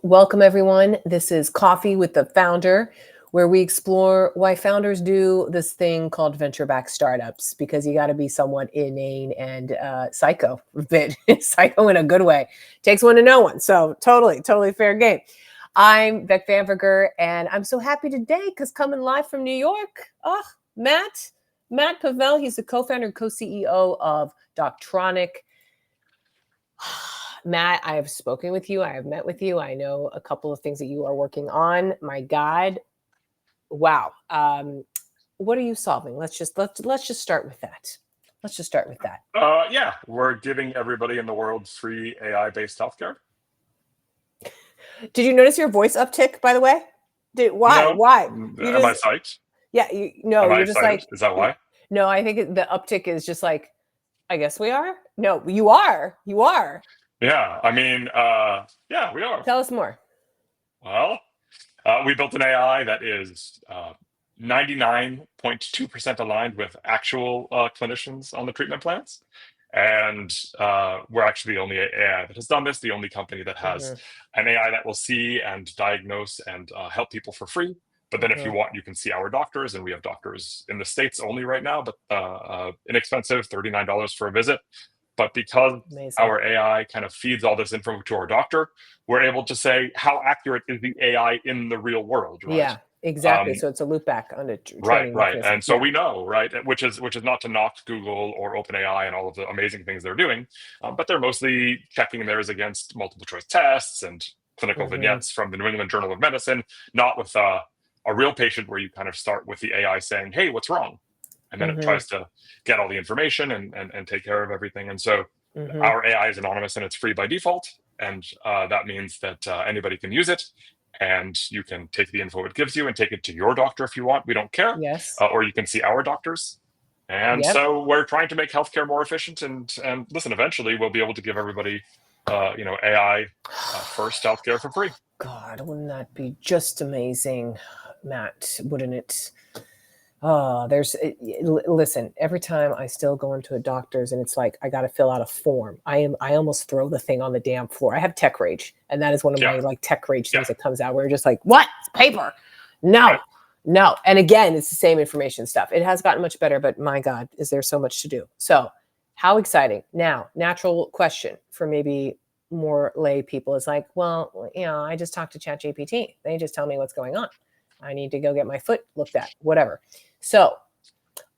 Welcome, everyone. This is Coffee with the Founder, where we explore why founders do this thing called venture-backed startups, because you got to be somewhat inane and psycho a bit, psycho in a good way. Takes one to know one. So totally fair game. I'm Beck Bamberger, and I'm so happy today because coming live from New York, Matt Pavelle. He's the co-founder and co-CEO of Doctronic. Matt, I have spoken with you. I have met with you. I know a couple of things that you are working on. My God, wow. What are you solving? Let's just start with that. Yeah, we're giving everybody in the world free AI-based healthcare. Did you notice your voice uptick, by the way? Why? No. Why? Am I psyched? Yeah, Am I you're just excited? like. Is that why? No, I think the uptick is just like, I guess we are. No, you are. You are. Yeah, I mean, yeah, we are. Tell us more. Well, we built an AI that is 99.2% aligned with actual clinicians on the treatment plans. And we're actually the only AI that has done this, the only company that has an AI that will see and diagnose and help people for free. But then if you want, you can see our doctors, and we have doctors in the States only right now, but inexpensive, $39 for a visit. But because Amazing. our AI kind of feeds all this info to our doctor, we're able to say how accurate is the AI in the real world, right? Yeah, exactly. So it's a loop back on the training Right. mechanism. And so we know, right, which is not to knock Google or OpenAI and all of the amazing things they're doing, but they're mostly checking theirs against multiple choice tests and clinical vignettes from the New England Journal of Medicine, not with a real patient where you kind of start with the AI saying, hey, what's wrong? And then it tries to get all the information and take care of everything. And so our AI is anonymous and it's free by default. And that means that anybody can use it. And you can take the info it gives you and take it to your doctor if you want. We don't care. Yes. Or you can see our doctors. And so we're trying to make healthcare more efficient. And listen, eventually we'll be able to give everybody, AI first healthcare for free. God, wouldn't that be just amazing, Matt? Wouldn't it? Oh, listen, every time I still go into a doctor's and it's like, I got to fill out a form. I almost throw the thing on the damn floor. I have tech rage. And that is one of my tech rage things that comes out where you're just like, what? It's paper. No. And again, it's the same information stuff. It has gotten much better, but my God, is there so much to do? So how exciting. Now, natural question for maybe more lay people is like, well, I just talked to ChatGPT. They just tell me what's going on. I need to go get my foot looked at, whatever. So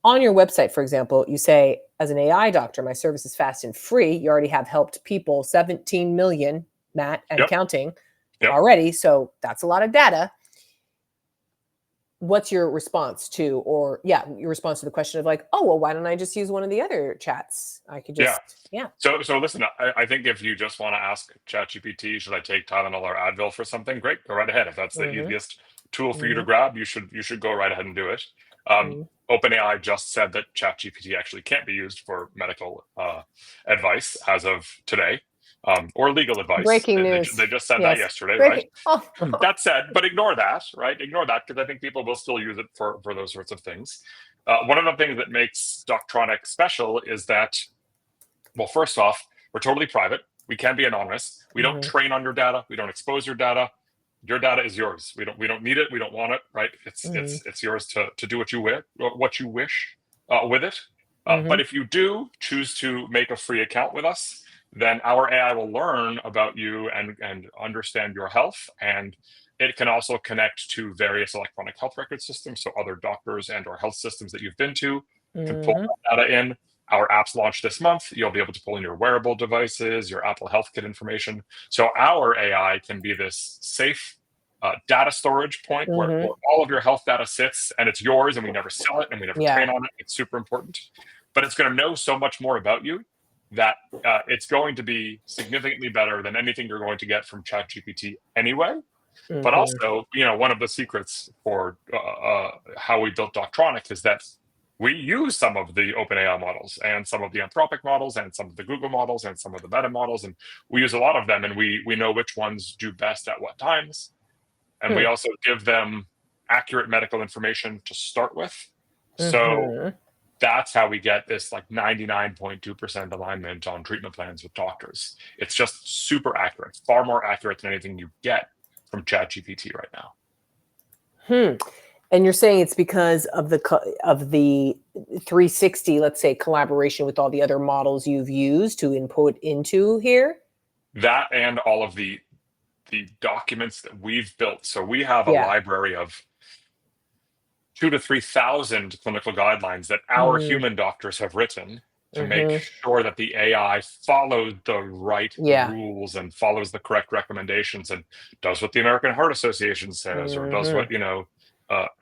on your website, for example, you say, as an AI doctor, my service is fast and free. You already have helped people, 17 million, Matt, and counting already. So that's a lot of data. What's your response to, your response to the question of like, oh, well, why don't I just use one of the other chats? I could just, So listen, I think if you just want to ask ChatGPT, should I take Tylenol or Advil for something? Great, go right ahead. If that's the easiest tool for you to grab, you should go right ahead and do it. OpenAI just said that ChatGPT actually can't be used for medical advice as of today, or legal advice. Breaking news. They just said that yesterday, right? That said, but ignore that, right? Ignore that, because I think people will still use it for those sorts of things. One of the things that makes Doctronic special is that, well, first off, we're totally private. We can be anonymous. We don't train on your data. We don't expose your data. Your data is yours. We don't need it. We don't want it. Right? It's yours to do what you wish with it. But if you do choose to make a free account with us, then our AI will learn about you and understand your health, and it can also connect to various electronic health record systems. So other doctors and or health systems that you've been to can pull that data in. Our apps launched this month. You'll be able to pull in your wearable devices, your Apple Health Kit information. So our AI can be this safe data storage point where all of your health data sits, and it's yours, and we never sell it, and we never train on it. It's super important. But it's going to know so much more about you that it's going to be significantly better than anything you're going to get from ChatGPT anyway. But also, one of the secrets for how we built Doctronic is that we use some of the OpenAI models and some of the Anthropic models and some of the Google models and some of the Meta models, and we use a lot of them, and we know which ones do best at what times. And we also give them accurate medical information to start with. So that's how we get this like 99.2% alignment on treatment plans with doctors. It's just super accurate, far more accurate than anything you get from ChatGPT right now. And you're saying it's because of the 360, let's say, collaboration with all the other models you've used to input into here? That and all of the documents that we've built. So we have a Yeah. library of 2,000 to 3,000 clinical guidelines that our human doctors have written to make sure that the AI follows the right Yeah. rules and follows the correct recommendations and does what the American Heart Association says, or does what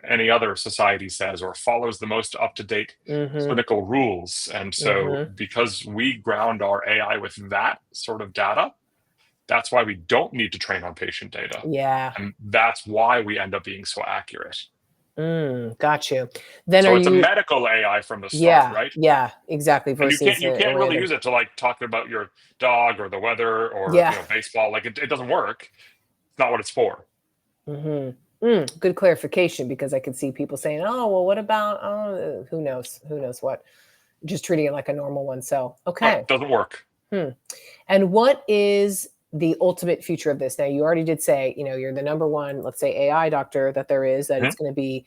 any other society says, or follows the most up-to-date clinical rules. And so because we ground our AI with that sort of data, that's why we don't need to train on patient data. Yeah. And that's why we end up being so accurate. Got you. Then so are it's you? a medical AI from the start, Yeah. right? Yeah. Exactly. And you Versus can't really use it to like talk about your dog or the weather or baseball. Like it doesn't work. It's not what it's for. Good clarification, because I could see people saying, "Oh, well, what about who knows what?" Just treating it like a normal one. So okay. It doesn't work. And what is the ultimate future of this? Now, you already did say, you're the number one, let's say, AI doctor that there is, that it's going to be,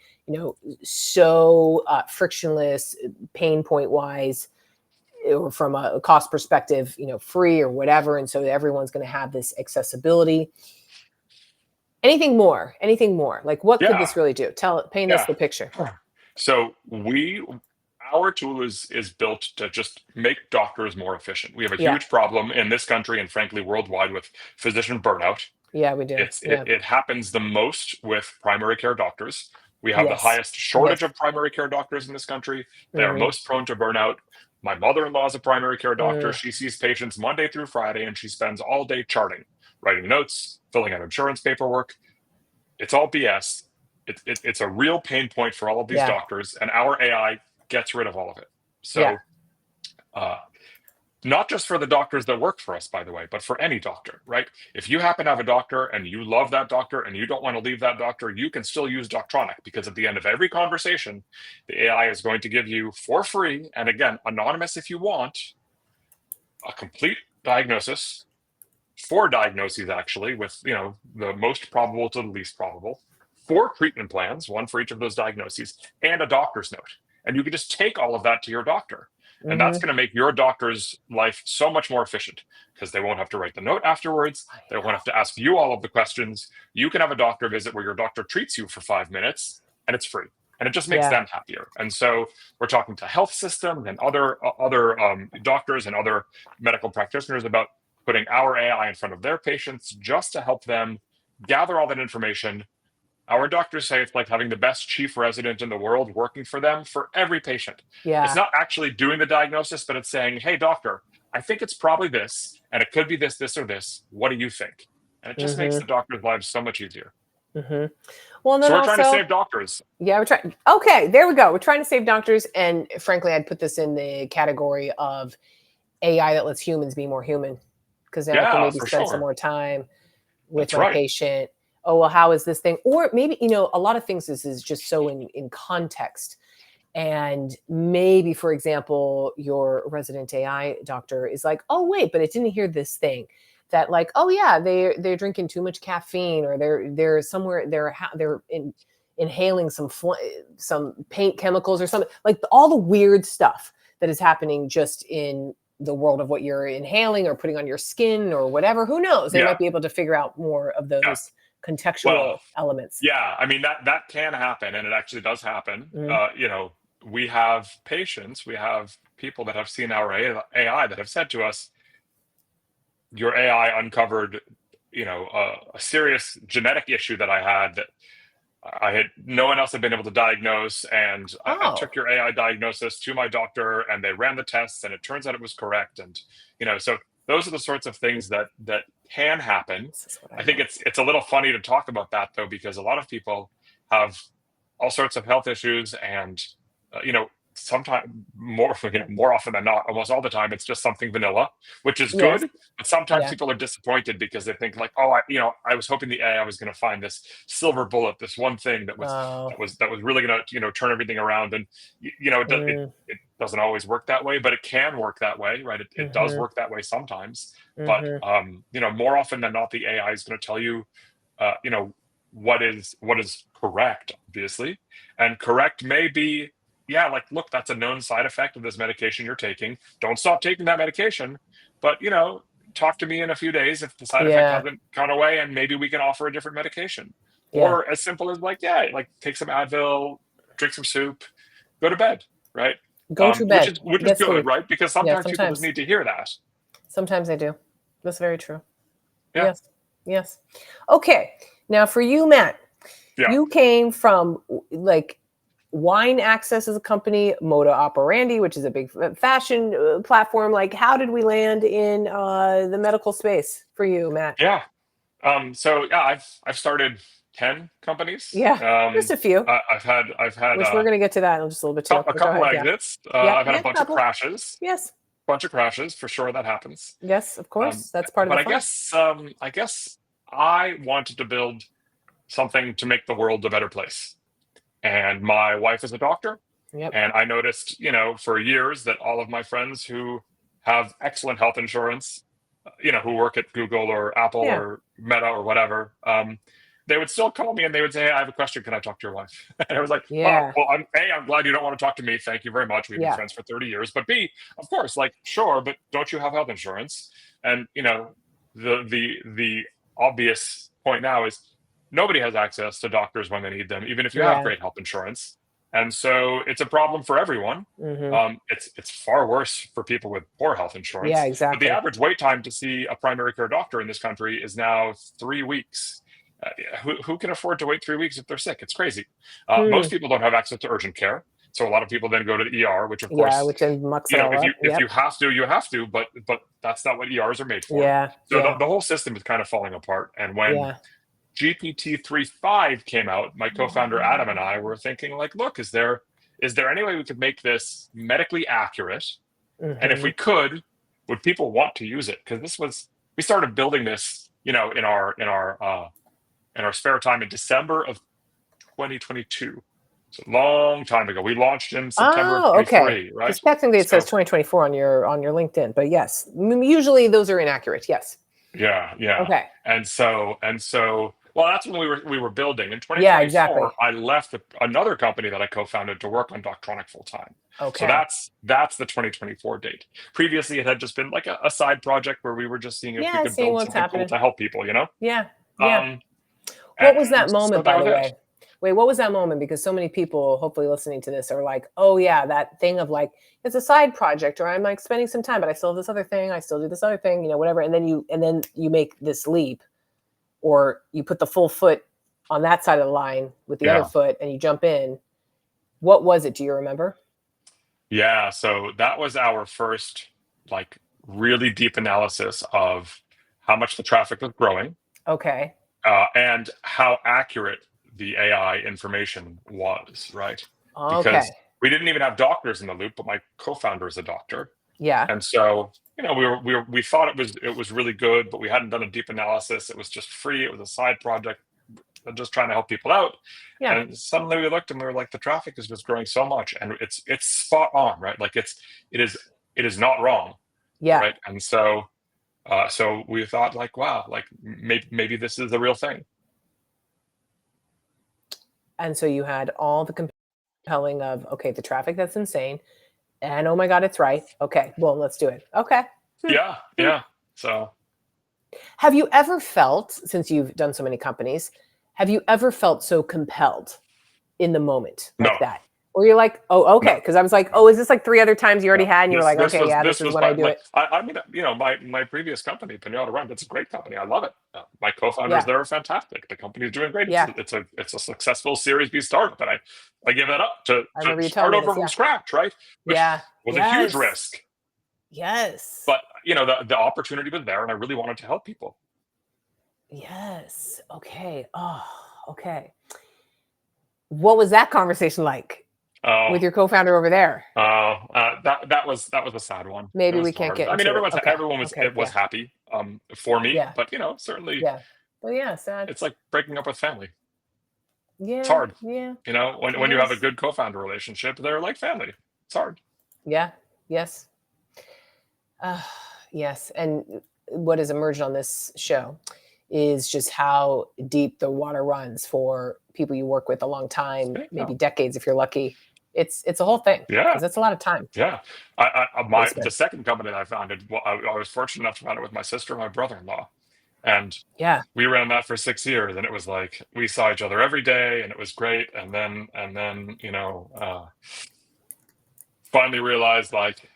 so frictionless, pain point wise, or from a cost perspective, free or whatever. And so everyone's going to have this accessibility. Anything more? Like, what could this really do? Paint us the picture. So our tool is built to just make doctors more efficient. We have a huge problem in this country and frankly worldwide with physician burnout. Yeah, we do. It happens the most with primary care doctors. We have the highest shortage of primary care doctors in this country. They are most prone to burnout. My mother-in-law is a primary care doctor. She sees patients Monday through Friday, and she spends all day charting, writing notes, filling out insurance paperwork. It's all BS. It's a real pain point for all of these doctors, and our AI gets rid of all of it. So not just for the doctors that work for us, by the way, but for any doctor, right? If you happen to have a doctor and you love that doctor and you don't want to leave that doctor, you can still use Doctronic, because at the end of every conversation, the AI is going to give you for free, and again, anonymous if you want, a complete diagnosis, 4 diagnoses actually, with the most probable to the least probable, 4 treatment plans, 1 for each of those diagnoses, and a doctor's note. And you can just take all of that to your doctor. And that's going to make your doctor's life so much more efficient, because they won't have to write the note afterwards. They won't have to ask you all of the questions. You can have a doctor visit where your doctor treats you for 5 minutes and it's free. And it just makes them happier. And so we're talking to health systems and other doctors and other medical practitioners about putting our AI in front of their patients just to help them gather all that information. Our doctors say it's like having the best chief resident in the world working for them for every patient. Yeah. It's not actually doing the diagnosis, but it's saying, hey, doctor, I think it's probably this, and it could be this, this, or this. What do you think? And it just makes the doctors' lives so much easier. Well, and then so we're trying to save doctors. Yeah, we're trying. Okay, there we go. We're trying to save doctors. And frankly, I'd put this in the category of AI that lets humans be more human, because now I can maybe spend some more time with my patient. Oh, well, how is this thing? Or maybe, a lot of things, this is just so in context. And maybe, for example, your resident AI doctor is like, oh, wait, but it didn't hear this thing that, like, oh, yeah, they're drinking too much caffeine, or they're somewhere, they're inhaling some paint chemicals or something, like all the weird stuff that is happening just in the world of what you're inhaling or putting on your skin or whatever. Who knows? They might be able to figure out more of those contextual elements. Yeah, I mean, that can happen, and it actually does happen. We have patients, we have people that have seen our AI that have said to us, your AI uncovered a serious genetic issue that I had that no one else had been able to diagnose, and I took your AI diagnosis to my doctor, and they ran the tests, and it turns out it was correct. And so those are the sorts of things that can happen. I think it's a little funny to talk about that, though, because a lot of people have all sorts of health issues, and sometimes more often than not, almost all the time, it's just something vanilla, which is good. But sometimes people are disappointed because they think like, oh, I was hoping the AI was going to find this silver bullet, this one thing that was really going to turn everything around. And it doesn't always work that way, but it can work that way, right? It does work that way sometimes. But more often than not, the AI is going to tell you what is correct, obviously. And correct may be, yeah, like, look, that's a known side effect of this medication you're taking. Don't stop taking that medication. But, talk to me in a few days if the side effect Yeah. hasn't gone away, and maybe we can offer a different medication. Yeah. Or as simple as, like, yeah, like, take some Advil, drink some soup, go to bed, right? Go to Which bed. is Get good, sleep. right? Because Yeah, sometimes people just sometimes. need to hear that. Sometimes I do. That's very true. Yeah. Yes. Yes. Okay. Now for you, Matt, Yeah. you came from like Wine Access as a company, Moda Operandi, which is a big fashion platform. Like, how did we land in the medical space for you, Matt? Yeah. So yeah, I've started 10 companies. Yeah, just a few. I've had Which we're going to get to that in just a little bit too. a But go couple ahead. Yeah. exits. Yeah. I've had Yeah, a bunch of couple. crashes. Yes. Bunch of crashes for sure. That happens. Yes, of course. That's part of But the fun. I guess I wanted to build something to make the world a better place. And my wife is a doctor. Yep. And I noticed, for years that all of my friends who have excellent health insurance, who work at Google or Apple Yeah. or Meta or whatever, they would still call me and they would say, "Hey, I have a question. Can I talk to your wife?" And I was like, Yeah. "Oh, well, I'm glad you don't want to talk to me. Thank you very much. We've been Yeah. friends for 30 years. But B, of course, like, sure, but don't you have health insurance?" And the obvious point now is nobody has access to doctors when they need them, even if you have Yeah. great health insurance. And so it's a problem for everyone. Mm-hmm. It's far worse for people with poor health insurance. Yeah, But exactly. the average wait time to see a primary care doctor in this country is now 3 weeks. Who can afford to wait 3 weeks if they're sick? It's crazy. Most people don't have access to urgent care, so a lot of people then go to the ER, which of Yeah, course, which then mucks it all if up. you Yep. have to, you have to. But that's not what ERs are made for. Yeah. So Yeah. the whole system is kind of falling apart. And when Yeah. GPT-3.5 came out, my co-founder Adam and I were thinking, like, look, is there any way we could make this medically accurate? And if we could, would people want to use it? Because we started building this, in our spare time in December of 2022. It's a long time ago. We launched in September of Oh, 23, okay. right? Because technically it So says 2024 on your LinkedIn, but yes, usually those are inaccurate. Yes. yeah. Okay. And so, well, that's when we were building. In Yeah, 2024, exactly. I left another company that I co-founded to work on Doctronic full time. Okay. So that's the 2024 date. Previously, it had just been like a side project where we were just seeing if we could seeing build what's something cool happening. to help people, Yeah. Yeah. What was that And moment, so by that the was way? it. Wait, what was that moment? Because so many people, hopefully listening to this, are like, "Oh yeah, that thing of like it's a side project, or I'm like spending some time, but I still have this other thing. I still do this other thing, whatever." And then you make this leap, or you put the full foot on that side of the line with the other foot, and you jump in. What was it? Do you remember? Yeah. So that was our first, like, really deep analysis of how much the traffic was growing. Okay. And how accurate the AI information was, right? Okay. Because we didn't even have doctors in the loop, but my co-founder is a doctor, Yeah. and so we thought it was really good, but we hadn't done a deep analysis. It was just free. It was a side project, just trying to help people out. Yeah. And suddenly we looked and we were like, the traffic is just growing so much, and it's spot on, right? Like it is not wrong, Yeah. right? And so we thought, like, wow, like maybe this is the real thing. And so you had all the compelling of, okay, the traffic, that's insane. And oh my God, it's right. Okay, well, let's do it. Okay. Yeah. So Have you ever felt, since you've done so many companies, have you ever felt so compelled in the moment like no. that? Or you're like, oh, okay. Because I was like, oh, is this like 3 other times you already had? And you were like, okay, yeah, this is when I do it. I mean, my previous company, Pinata Run, it's a great company. I love it. My co-founders there are fantastic. The company's doing great. Yeah. It's a successful Series B startup, and I give that up to start over from scratch, right? Which was a huge risk. Yes. But the opportunity was there, and I really wanted to help people. Yes. Okay. Oh, okay. What was that conversation like with your co-founder over there? That was a sad one. Maybe we can't get. I mean, everyone was happy for me, Yeah. but certainly. Yeah. Well, yeah, sad. It's like breaking up with family. Yeah. It's hard. Yeah. When you have a good co-founder relationship, they're like family. It's hard. Yeah. Yes. Yes. And what has emerged on this show is just how deep the water runs for people you work with a long time, maybe decades if you're lucky. It's a whole thing. Yeah, because that's a lot of time. yeah. The second company that I founded, well, I was fortunate enough to found it with my sister and my brother-in-law, and Yeah, we ran that for 6 years, and it was like we saw each other every day, and it was great. And then finally realized, like,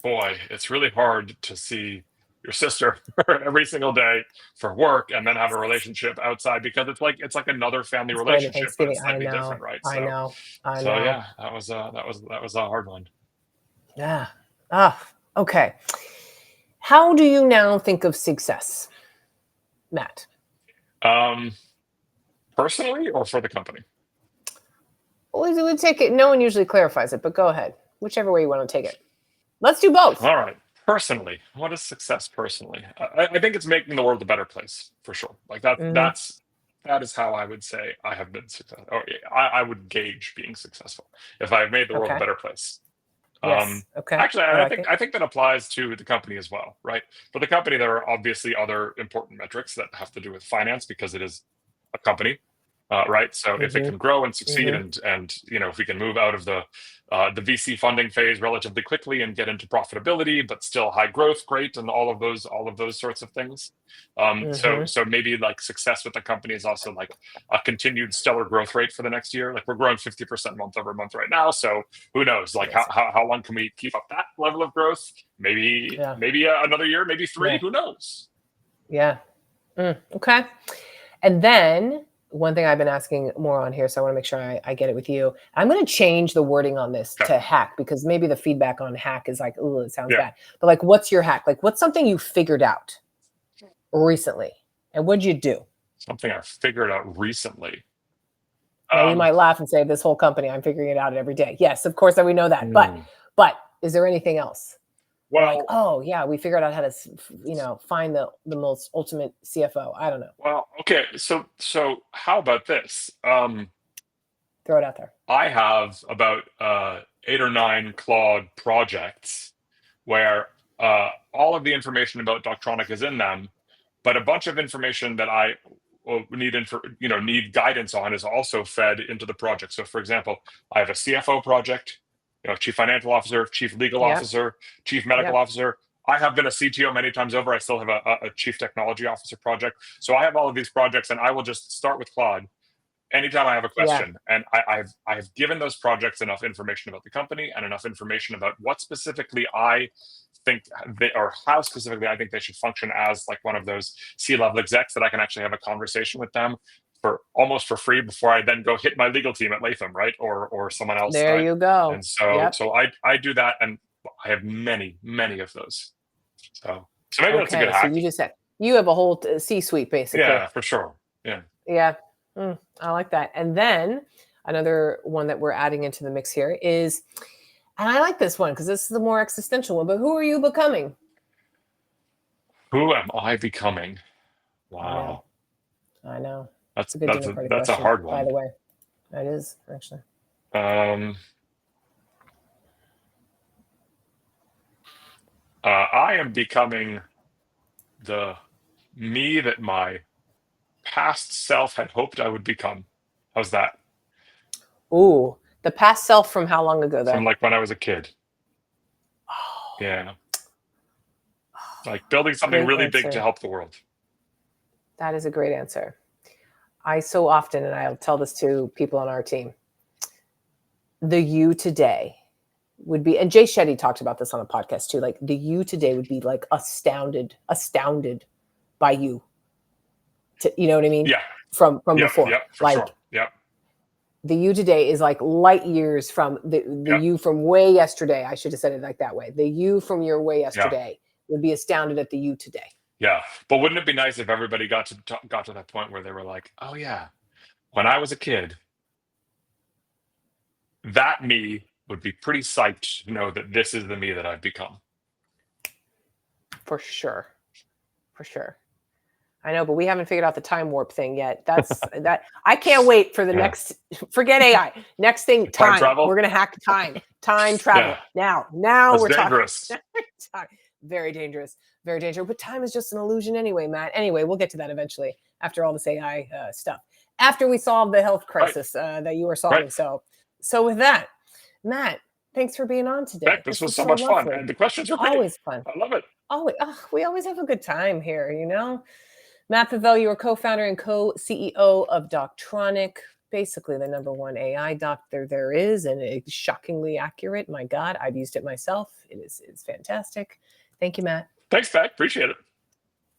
boy, it's really hard to see your sister every single day for work and then have a relationship outside, because it's like another family it's going to relationship, but Thanksgiving. it's slightly different, right? I know. So yeah, that was a hard one. Yeah. Okay. How do you now think of success, Matt? Personally or for the company? Well, we take it. No one usually clarifies it, but go ahead. Whichever way you want to take it. Let's do both. All right. Personally, what is success personally? I think it's making the world a better place, for sure. Like that is how I would say I have been successful. Or I would gauge being successful if I have made the world a better place. Yes. Okay. Actually, I think that applies to the company as well, right? For the company, there are obviously other important metrics that have to do with finance, because it is a company, right? So if it can grow and succeed, and if we can move out of the VC funding phase relatively quickly and get into profitability, but still high growth, great, and all of those sorts of things. So maybe like success with the company is also like a continued stellar growth rate for the next year. Like we're growing 50% month over month right now. So who knows? Like how long can we keep up that level of growth? Maybe another year, maybe 3. Who knows? Yeah. Okay. And then one thing I've been asking more on here, so I want to make sure I get it with you. I'm going to change the wording on this to hack, because maybe the feedback on hack is like, oh, it sounds bad. But like, what's your hack? Like, what's something you figured out recently, and what'd you do? Something I figured out recently. Now you might laugh and say, "This whole company, I'm figuring it out every day." Yes, of course, we know that. But is there anything else? Well, like, oh yeah, we figured out how to, find the most ultimate CFO. I don't know. Well, okay, so how about this? Throw it out there. I have about 8 or 9 Claude projects where all of the information about Doctronic is in them, but a bunch of information that I need guidance on is also fed into the project. So, for example, I have a CFO project, chief financial officer, chief legal officer, chief medical officer. I have been a CTO many times over. I still have a chief technology officer project. So I have all of these projects, and I will just start with Claude anytime I have a question. And I've given those projects enough information about the company and enough information about what specifically I think or how specifically I think they should function as like one of those C-level execs, that I can actually have a conversation with them for almost for free before I then go hit my legal team at Latham, right? Or someone else. There you go. And so I do that, and I have many of those. So maybe that's a good hack. So you just said you have a whole C-suite basically. Yeah, for sure. Yeah. I like that. And then another one that we're adding into the mix here is, and I like this one because this is the more existential one, but who are you becoming? Who am I becoming? Wow. I know. That's a hard one. By the way, that is actually. I am becoming the me that my past self had hoped I would become. How's that? Ooh, the past self from how long ago, though? From like when I was a kid. Oh. Yeah. Like building something really big to help the world. That is a great answer. I so often, and I'll tell this to people on our team, the you today would be, and Jay Shetty talked about this on a podcast too, like the you today would be like astounded by you. You know what I mean? Yeah. From before. Yeah, for sure. Yeah. The you today is like light years from the you from way yesterday. I should have said it like that way. The you from your way yesterday would be astounded at the you today. Yeah. But wouldn't it be nice if everybody got to that point where they were like, oh yeah, when I was a kid, that me would be pretty psyched to know that this is the me that I've become. For sure. I know, but we haven't figured out the time warp thing yet. That's that. I can't wait for the next. Forget AI. Next thing, time. We're gonna hack time. Time travel now. That's we're dangerous. talking. Very dangerous. Very dangerous. But time is just an illusion anyway, Matt. Anyway, we'll get to that eventually after all this AI stuff. After we solve the health crisis that you are solving. Right. So with that, Matt, thanks for being on today. Beck, this was so much fun. And the questions are great. Always fun. I love it. We always have a good time here, you know? Matt Pavelle, you are co-founder and co-CEO of Doctronic, basically the #1 AI doctor there is, and it's shockingly accurate. My God, I've used it myself. It's fantastic. Thank you, Matt. Thanks, Beck. Appreciate it.